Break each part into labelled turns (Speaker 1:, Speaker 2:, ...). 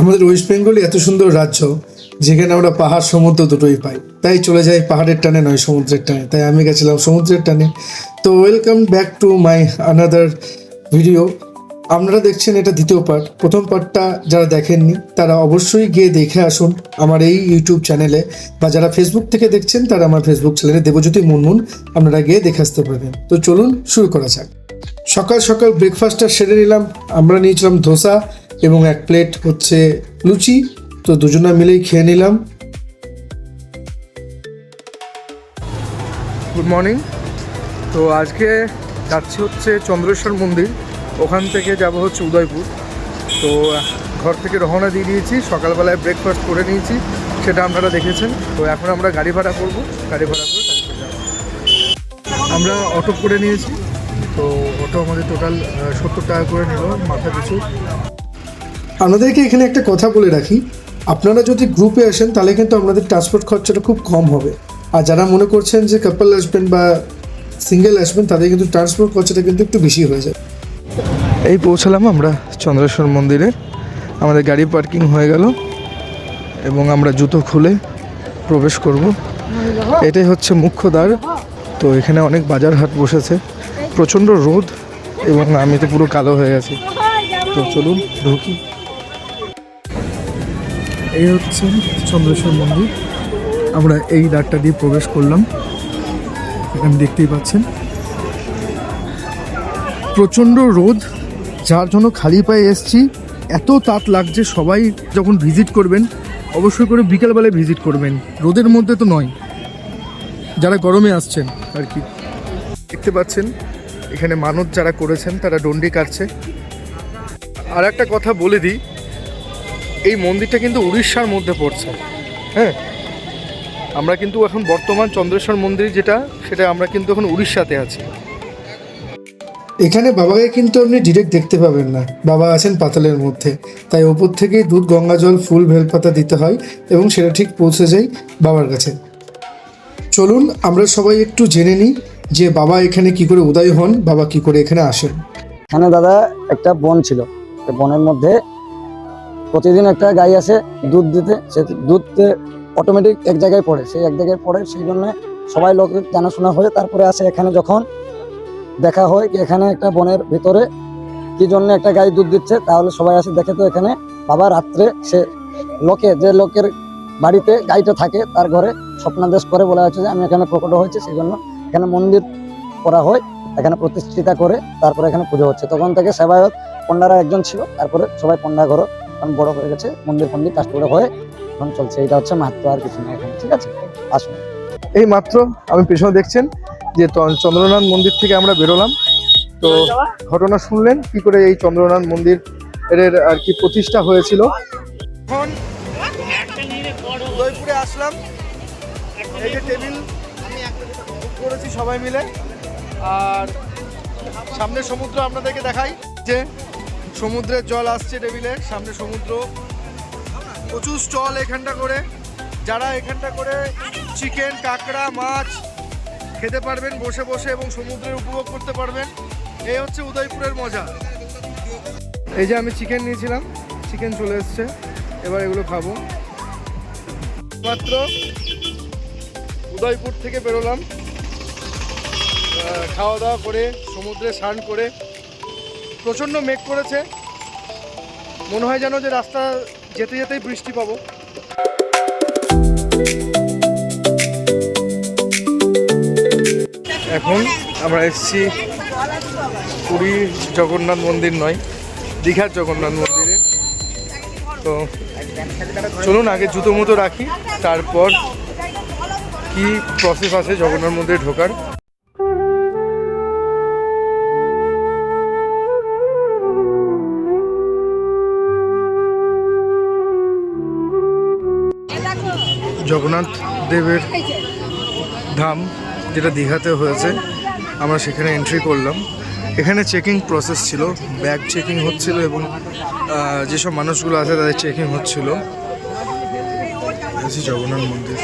Speaker 1: আমাদের ওয়েস্ট বেঙ্গলে এত সুন্দর রাজ্য যেখানে আমরা পাহাড় সমুদ্র দুটোই পাই, তাই চলে যাই পাহাড়ের টানে নয় সমুদ্রের টানে। তাই আমি গেছিলাম সমুদ্রের টানে। তো welcome back to my another video. আপনারা দেখছেন এটা দ্বিতীয় পার্ট। প্রথম পার্টটা যারা দেখেননি তারা অবশ্যই গিয়ে দেখে আসুন আমার এই ইউটিউব চ্যানেলে, বা যারা ফেসবুক থেকে দেখছেন তারা আমার ফেসবুক চ্যানেলে দেবজ্যোতি মুনমুন, আপনারা গিয়ে দেখে আসতে পারবেন। তো চলুন শুরু করা যাক। সকাল সকাল ব্রেকফাস্টটা সেরে নিলাম। আমরা নিয়েছিলাম ধোসা এবং এক প্লেট হচ্ছে লুচি। তো দুজনা মিলেই খেয়ে নিলাম। Good morning. তো আজকে যাচ্ছি হচ্ছে চন্দ্রেশ্বর মন্দির, ওখান থেকে যাব হচ্ছে উদয়পুর। তো ঘর থেকে রওনা দিয়ে দিয়েছি, সকালবেলায় ব্রেকফাস্ট করে নিয়েছি, সেটা আপনারা দেখেছেন। তো এখন আমরা গাড়ি ভাড়া করব, গাড়ি ভাড়া করে তারপরে যাব। আমরা অটো করে নিয়েছি। তো অটো আমাদের টোটাল 70 টাকা করে নিল মাথা পিছু। আপনাদেরকে এখানে একটা কথা বলে রাখি, আপনারা যদি গ্রুপে আসেন তাহলে কিন্তু আপনাদের ট্রান্সপোর্ট খরচাটা খুব কম হবে। আর যারা মনে করছেন যে কাপল আসবেন বা সিঙ্গেল আসবেন তাদের কিন্তু ট্রান্সপোর্ট খরচাটা কিন্তু একটু বেশি হয়ে যায়। এই পৌঁছালাম আমরা চন্দ্রেশ্বর মন্দিরে। আমাদের গাড়ি পার্কিং হয়ে গেল এবং আমরা জুতো খুলে প্রবেশ করব। এটাই হচ্ছে মুখ্য দ্বার। তো এখানে অনেক বাজার হাট বসেছে, প্রচণ্ড রোদ এবং আমি তো পুরো কালো হয়ে গেছি। তো চলুন ঢুকি। এই হচ্ছে চন্দ্রেশ্বর মন্দির। আমরা এই দ্বারটা দিয়ে প্রবেশ করলাম। এখানে দেখতেই পাচ্ছেন প্রচণ্ড রোদ, যার জন্য খালি পায়ে এসছি। এত তাপ লাগছে। সবাই যখন ভিজিট করবেন অবশ্যই করে বিকেলবেলায় ভিজিট করবেন, রোদের মধ্যে তো নয়, যারা গরমে আসছেন আর কি। দেখতে পাচ্ছেন এখানে মানত যারা করেছেন তারা ডন্ডি কাটছে। আর একটা কথা বলে দিই, এই মন্দিরটা কিন্তু উড়িষ্যার মধ্যে পড়ছে। হ্যাঁ, আমরা কিন্তু এখন বর্তমান চন্দ্রেশ্বর মন্দির যেটা, সেটা আমরা কিন্তু এখন উড়িষ্যাতে আছি। এখানে বাবাকে কিন্তু আপনি ডিরেক্ট দেখতে পাবেন না, বাবা আছেন পাতালের মধ্যে। তাই ওপর থেকেই দুধ, গঙ্গা জল, ফুল, বেলপাতা দিতে হয় এবং সেটা ঠিক পৌঁছে যায় বাবার কাছে। চলুন আমরা সবাই একটু জেনে নিই যে বাবা এখানে কি করে উদয় হন, বাবা কি করে এখানে আসেন।
Speaker 2: এখানে দাদা একটা বন ছিল, বনের মধ্যে প্রতিদিন একটা গাই আসে দুধ দিতে। সে দুধ অটোমেটিক এক জায়গায় পড়ে, সেই এক জায়গায় পড়ে, সেই জন্য সবাই লোক জানাশোনা হয়ে তারপরে আসে এখানে। যখন দেখা হয় কি এখানে একটা বনের ভিতরে কি জন্য একটা গাই দুধ দিচ্ছে, তাহলে সবাই আসে দেখে। তো এখানে বাবা রাত্রে সে যে লোকের বাড়িতে গাইটা থাকে তার ঘরে স্বপ্নাদেশ করে বলা হচ্ছে যে আমি এখানে প্রকট হয়েছে, সেই জন্য এখানে মন্দির করা হয়, এখানে প্রতিষ্ঠিতা করে তারপরে এখানে পুজো হচ্ছে। তখন থেকে সেবায়ত পণ্ডারা একজন ছিল, তারপরে সবাই পণ্ডা ঘর বড় হয়ে গেছে, মন্দির কাস্টমোডে হয়ে এখন চলছে। এটা হচ্ছে মাহাত্ম্য, আর কিছু না এখানে। ঠিক আছে, আসুন।
Speaker 1: এই মাত্র আমি পেছনে দেখছেন যে চন্দ্রনাথ মন্দির থেকে আমরা বেরোলাম। তো ঘটনা শুনলেন কি করে এই চন্দ্রনাথ মন্দির এর আর কি প্রতিষ্ঠা হয়েছিল। এখন উদয়পুরে আসলাম, এই যে টেবিল করেছি সবাই মিলে, আর সামনে সমুদ্র আপনাদেরকে দেখাই। যে সমুদ্রের জল আসছে টেবিলে, সামনে সমুদ্র, প্রচুর স্টল এখানটা করে। যারা এখানটা করে চিকেন, কাঁকড়া, মাছ খেতে পারবেন বসে বসে এবং সমুদ্রের উপভোগ করতে পারবেন। এই হচ্ছে উদয়পুরের মজা। এই যে আমি চিকেন নিয়েছিলাম, চিকেন চলে এসছে, এবার এগুলো খাবো। মাত্র উদয়পুর থেকে বেরোলাম, খাওয়া দাওয়া করে সমুদ্রে স্নান করে। প্রচণ্ড মেঘ করেছে, মনে হয় যেন যে রাস্তা যেতে যেতেই বৃষ্টি পাবো। এখন আমরা এসেছি পুরীর জগন্নাথ মন্দির নয়, দীঘার জগন্নাথ মন্দিরে। তো চলুন আগে জুতো মতো রাখি, তারপর কি প্রসেস আছে জগন্নাথ মন্দিরে ঢোকার। জগন্নাথ দেবের ধাম যেটা দীঘাতে হয়েছে, আমরা সেখানে এন্ট্রি করলাম। এখানে চেকিং প্রসেস ছিল, ব্যাগ চেকিং হচ্ছিল এবং যেসব মানুষগুলো আছে তাদের চেকিং হচ্ছিল। জগন্নাথ মন্দির।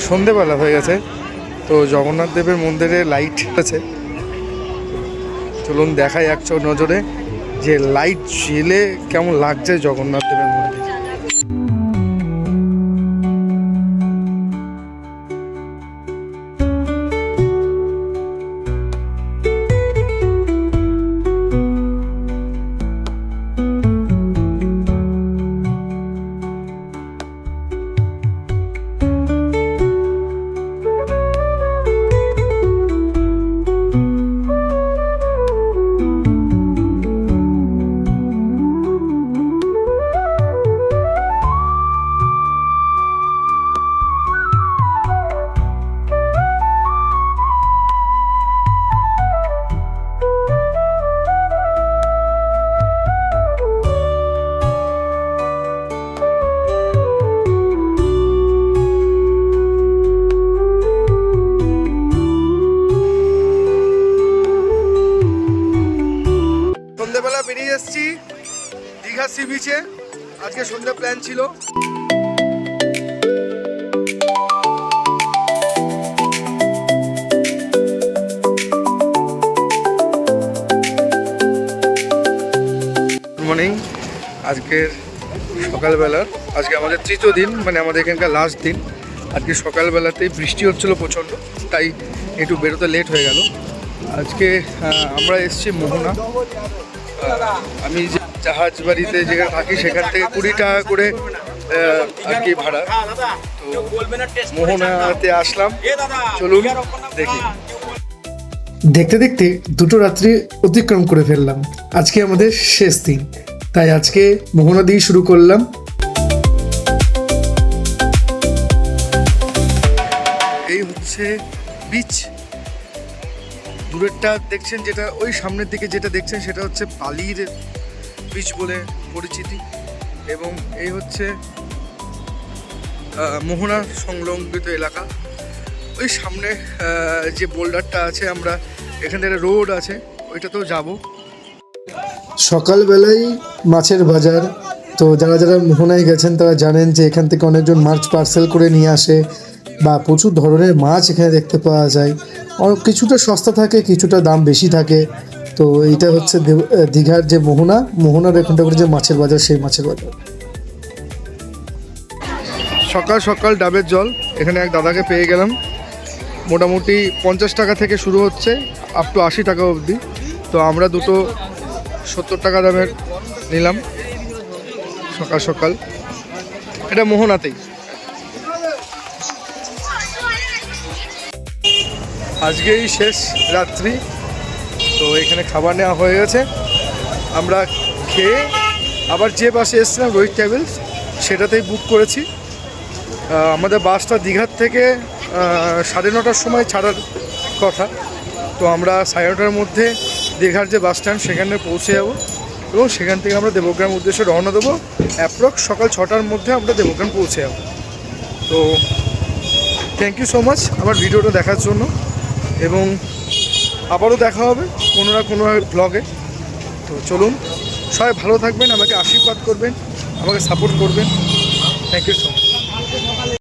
Speaker 1: সন্ধেবেলা হয়ে গেছে, তো জগন্নাথ দেবের মন্দিরে লাইট আছে। চলুন দেখাই এক নজরে যে লাইট জেলে কেমন লাগছে জগন্নাথ দেবের মন্দির। সন্ধ্যেবেলা বেরিয়ে এসেছি দীঘা সি বিচে। আজকে সন্ধ্যে প্ল্যান ছিল। Good morning. আজকের সকালবেলার আজকে আমাদের তৃতীয় দিন, মানে আমাদের এখানকার লাস্ট দিন। আজকে সকালবেলাতেই বৃষ্টি হচ্ছিল প্রচণ্ড, তাই একটু বেরোতে লেট হয়ে গেল। আজকে আমরা এসেছি মোহনা। আমি যে জাহাজ বাড়িতে যেখানে থাকি সেখান থেকে 20 টাকা করে আর কি ভাড়া। তো মোহনাতে আসলাম, চলুন দেখি।
Speaker 3: দেখতে দেখতে 2টো রাত্রি অতিক্রম করে ফেললাম। আজকে আমাদের শেষ দিন, তাই আজকে মোহনা দিয়ে শুরু করলাম।
Speaker 1: এই হচ্ছে বিচ। দূরেরটা দেখছেন, যেটা ওই সামনের দিকে যেটা দেখছেন সেটা হচ্ছে বালির বিচ বলে পরিচিতি, এবং এই হচ্ছে মোহনা সংলগ্নিত এলাকা। ওই সামনে যে বোল্ডারটা আছে, আমরা এখান থেকে রোড আছে ওইটাতেও যাব।
Speaker 3: সকালবেলায় মাছের বাজার। তো যারা যারা মোহনায় গেছেন তারা জানেন যে এখান থেকে অনেকজন মাছ পার্সেল করে নিয়ে আসে, বা প্রচুর ধরনের মাছ এখানে দেখতে পাওয়া যায়। কিছুটা সস্তা থাকে, কিছুটা দাম বেশি থাকে। তো এইটা হচ্ছে দীঘার যে মোহনার এখানটা করে যে মাছের বাজার, সেই মাছের বাজার।
Speaker 1: সকাল সকাল ডাবের জল এখানে এক দাদাকে পেয়ে গেলাম। মোটামুটি 50 টাকা থেকে শুরু হচ্ছে, আপ টু 80 টাকা অবধি। তো আমরা দুটো 70 টাকা দামের নিলাম সকাল সকাল। এটা মোহনাতেই। আজকেই শেষ রাত্রি, তো এখানে খাবার নেওয়া হয়ে গেছে। আমরা খেয়ে আবার যে বাসে এসেছিলাম রোহিত ট্রাভেলস, সেটাতেই বুক করেছি। আমাদের বাসটা দীঘার থেকে 9:30টার সময় ছাড়ার কথা। তো আমরা 9:30টার মধ্যে দীঘার যে বাস স্ট্যান্ড সেখানে পৌঁছে যাব, এবং সেখান থেকে আমরা দেবগ্রাম উদ্দেশ্যে রওনা দেবো। অ্যাপ্রক্স সকাল 6টার মধ্যে আমরা দেবগ্রাম পৌঁছে যাব। তো থ্যাংক ইউ সো মাচ আমার ভিডিওটা দেখার জন্য, এবং আবারও দেখা হবে কোনো না কোনো ব্লগে। তো চলুন, সবাই ভালো থাকবেন, আমাকে আশীর্বাদ করবেন, আমাকে সাপোর্ট করবেন। Thank you so much.